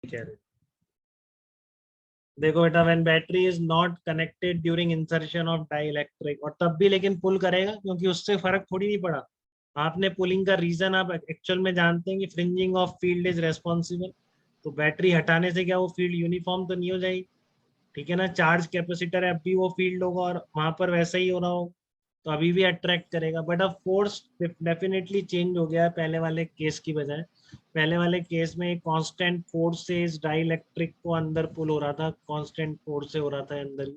कह रहे देखो बेटा, when battery is not connected during insertion of dielectric, और तब भी लेकिन पुल करेगा क्योंकि उससे फर्क थोड़ी नहीं पड़ा। आपने पुलिंग का रीजन आप एक्चुअल में जानते हैं कि fringing of field is responsible. तो बैटरी हटाने से क्या वो फील्ड यूनिफॉर्म तो नहीं हो जाएगी? ठीक है ना, चार्ज कैपेसिटर है, अब भी वो फील्ड होगा और वहां पर वैसा ही हो रहा हो, तो अभी भी अट्रैक्ट करेगा। बट अब फोर्स डेफिनेटली चेंज हो गया है पहले वाले केस की बजाय। पहले वाले केस में एक कांस्टेंट फोर्स से इस डाई इलेक्ट्रिक को अंदर पुल हो रहा था, कांस्टेंट फोर्स से हो रहा था अंदर ही।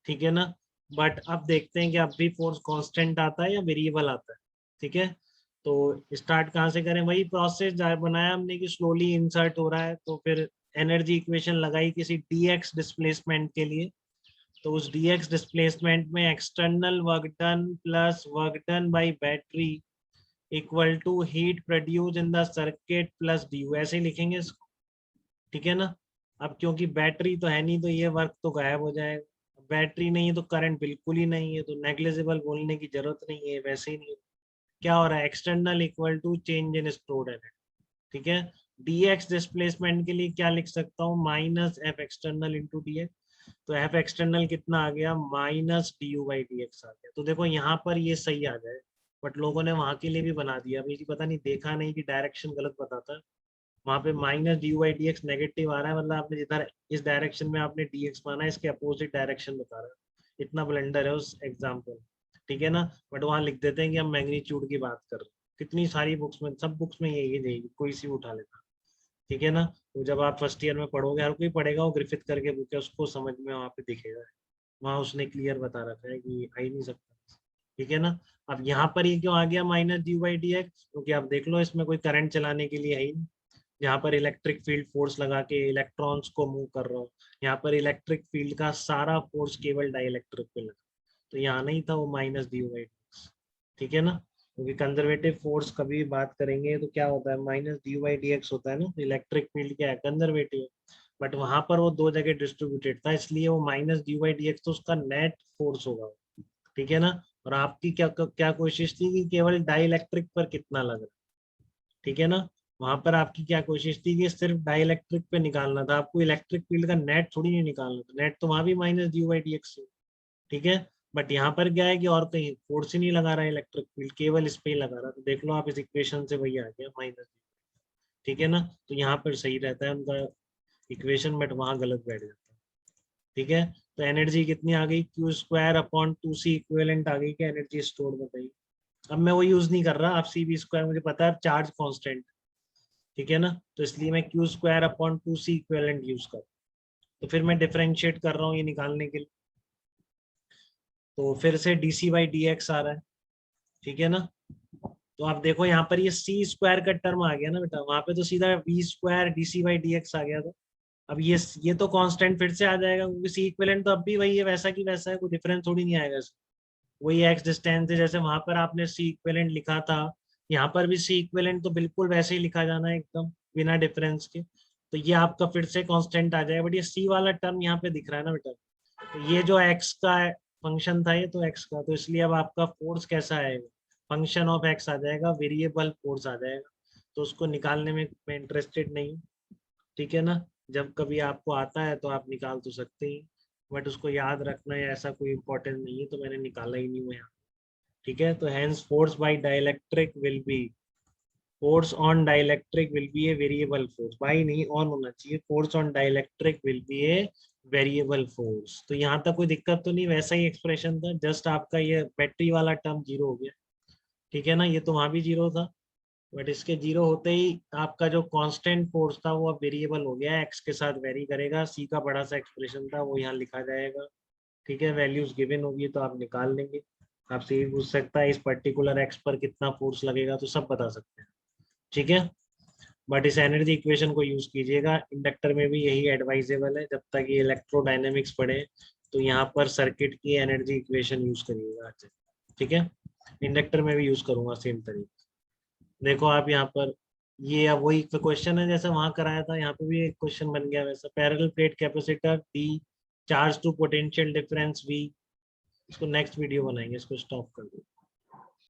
ठीक है ना। बट अब देखते हैं कि अब भी फोर्स कांस्टेंट आता है या वेरिएबल आता है। ठीक है। तो स्टार्ट कहाँ से करें? वही प्रोसेस बनाया हमने कि स्लोली इंसर्ट हो रहा है, तो फिर एनर्जी इक्वेशन लगाई किसी dx डिस्प्लेसमेंट के लिए। तो उस dx डिस्प्लेसमेंट में external work done plus work done by battery equal to heat produce in the circuit plus due, ऐसे ही लिखेंगे इसको। ठीक है ना। अब क्योंकि बैटरी तो है नहीं, तो ये वर्क तो गायब हो जाएगा। बैटरी नहीं है तो करंट बिल्कुल ही नहीं है, तो नेग्लिजिबल बोलने की जरूरत नहीं है, वैसे ही नहीं है। क्या हो रहा है? External equal to change in stored energy. ठीक है। dx डिस्प्लेसमेंट के लिए क्या लिख सकता हूँ? Minus F external into D X. तो एफ एक्सटर्नल कितना आ गया? Minus D U by D X आ गया। तो देखो यहाँ पर ये सही आ जाए, बट लोगों ने वहां के लिए भी बना दिया। अभी पता नहीं, देखा नहीं कि डायरेक्शन गलत बताता है। वहां पे minus D U by D X negative आ रहा है, मतलब आपने जिधर इस डायरेक्शन में आपने डी एक्स माना है, इसके अपोजिट डायरेक्शन बता रहा है। इतना ब्लेंडर है उस एग्जाम्पल। ठीक है ना। बट वहां लिख देते हैं कि हम मैग्नीट्यूड की बात कर रहे हैं। कितनी सारी बुक्स में, सब बुक्स में यही रहेगी, कोई सी उठा लेता। ठीक है ना। तो जब आप फर्स्ट ईयर में पढ़ोगे, हर कोई पढ़ेगा, वो ग्रिफिथ करके बुक है, उसको समझ में वहां पे दिखेगा। वहां उसने क्लियर बता रखा है कि आ ही नहीं सकता। ठीक है ना। अब यहाँ पर ये क्यों आ गया minus D by D x? क्योंकि आप देख लो, इसमें कोई करंट चलाने के लिए है ही नहीं। यहाँ पर इलेक्ट्रिक फील्ड फोर्स लगा के इलेक्ट्रॉन्स को मूव कर रहा हूँ। यहाँ पर इलेक्ट्रिक फील्ड का सारा फोर्स केवल डाई इलेक्ट्रिक पे लगा, तो यहाँ नहीं था वो माइनस डी बाई। ठीक है ना। क्योंकि कंजर्वेटिव फोर्स कभी भी बात करेंगे तो क्या होता है? Minus D by D x होता है ना। इलेक्ट्रिक फील्ड क्या है? कंजर्वेटिव। बट वहां पर वो दो जगह डिस्ट्रीब्यूटेड था, इसलिए वो minus D by D X तो उसका नेट फोर्स होगा। ठीक है ना। और आपकी क्या क्या कोशिश थी कि केवल डाई इलेक्ट्रिक पर कितना लग रहा है? ठीक है ना। वहां पर आपकी क्या कोशिश थी कि सिर्फ डाई इलेक्ट्रिक पे निकालना था, आपको इलेक्ट्रिक फील्ड का नेट थोड़ी नहीं निकालना था। नेट तो वहां भी minus D by D x. ठीक है। बट यहाँ पर क्या है कि और कहीं फोर्स ही नहीं लगा रहा है इलेक्ट्रिक फील्ड, केवल इस पे ही लगा रहा है। तो देख लो आप, इस इक्वेशन से वही आ गया माइनस। ठीक है ना। तो यहाँ पर सही रहता है उनका इक्वेशन, बट वहां गलत बैठ जाता है। ठीक है। तो एनर्जी कितनी आ गई? Q square upon two C equivalent आ गई। क्या एनर्जी स्टोर बताइए? अब मैं वो यूज नहीं कर रहा, आप सी बी स्क्वायर, मुझे पता है चार्ज कांस्टेंट। ठीक है ना। तो इसलिए मैं Q square upon two C equivalent use कर, तो फिर मैं डिफरेंशिएट कर रहा हूँ ये निकालने के लिए। तो फिर से D C by D X आ रहा है। ठीक है ना। तो आप देखो यहाँ पर ये सी स्क्वायर का टर्म आ गया ना बेटा, वहां पे तो सीधा V square D C by D X आ गया था। अब ये तो कांस्टेंट फिर से आ जाएगा, क्योंकि सी इक्विवेलेंट तो अब भी वही है, वैसा की वैसा है, कोई डिफरेंस थोड़ी नहीं आएगा इसमें। वही एक्स डिस्टेंस है, जैसे वहां पर आपने सी इक्विवेलेंट लिखा था, यहाँ पर भी सी इक्विवेलेंट तो बिल्कुल वैसे ही लिखा जाना है, एकदम बिना डिफरेंस के। तो ये आपका फिर से कांस्टेंट आ जाएगा। बट ये सी वाला टर्म यहाँ पे दिख रहा है ना बेटा, तो ये जो एक्स का फंक्शन था, ये तो एक्स का, तो इसलिए अब आपका फोर्स कैसा आएगा? फंक्शन ऑफ एक्स आ जाएगा, वेरिएबल फोर्स आ जाएगा। तो उसको निकालने में मैं इंटरेस्टेड नहीं हूँ। ठीक है ना। जब कभी आपको आता है तो आप निकाल तो सकते ही, बट उसको याद रखना है ऐसा कोई इम्पोर्टेंट नहीं है, तो मैंने निकाला ही नहीं हुआ यहाँ। ठीक है। तो hence force by dielectric will be, force on dielectric will be a variable force, by नहीं ऑन होना चाहिए, force on dielectric will be a variable force. तो यहाँ तक कोई दिक्कत तो नहीं, वैसा ही एक्सप्रेशन था, जस्ट आपका ये बैटरी वाला टर्म जीरो हो गया। ठीक है ना। ये तो वहां भी जीरो था, बट इसके जीरो होते ही आपका जो कांस्टेंट फोर्स था वो अब वेरिएबल हो गया, एक्स के साथ वेरी करेगा। सी का बड़ा सा एक्सप्रेशन था वो यहाँ लिखा जाएगा। ठीक है। वैल्यूज गिवन होगी तो आप निकाल लेंगे। आपसे ये पूछ सकता है इस पर्टिकुलर एक्स पर कितना फोर्स लगेगा, तो सब बता सकते हैं। ठीक है। बट इस एनर्जी इक्वेशन को यूज कीजिएगा, इंडक्टर में भी यही एडवाइजेबल है, जब तक ये इलेक्ट्रोडायनेमिक्स पढ़े तो यहाँ पर सर्किट की एनर्जी इक्वेशन यूज करिएगा। अच्छा, ठीक है। इंडक्टर में भी यूज करूंगा सेम तरीके। देखो आप यहाँ पर, ये अब वही क्वेश्चन है जैसे वहां कराया था, यहाँ पे भी एक क्वेश्चन बन गया वैसा। Parallel plate capacitor D, charge to potential difference V. इसको नेक्स्ट वीडियो बनाएंगे, इसको स्टॉप कर दो।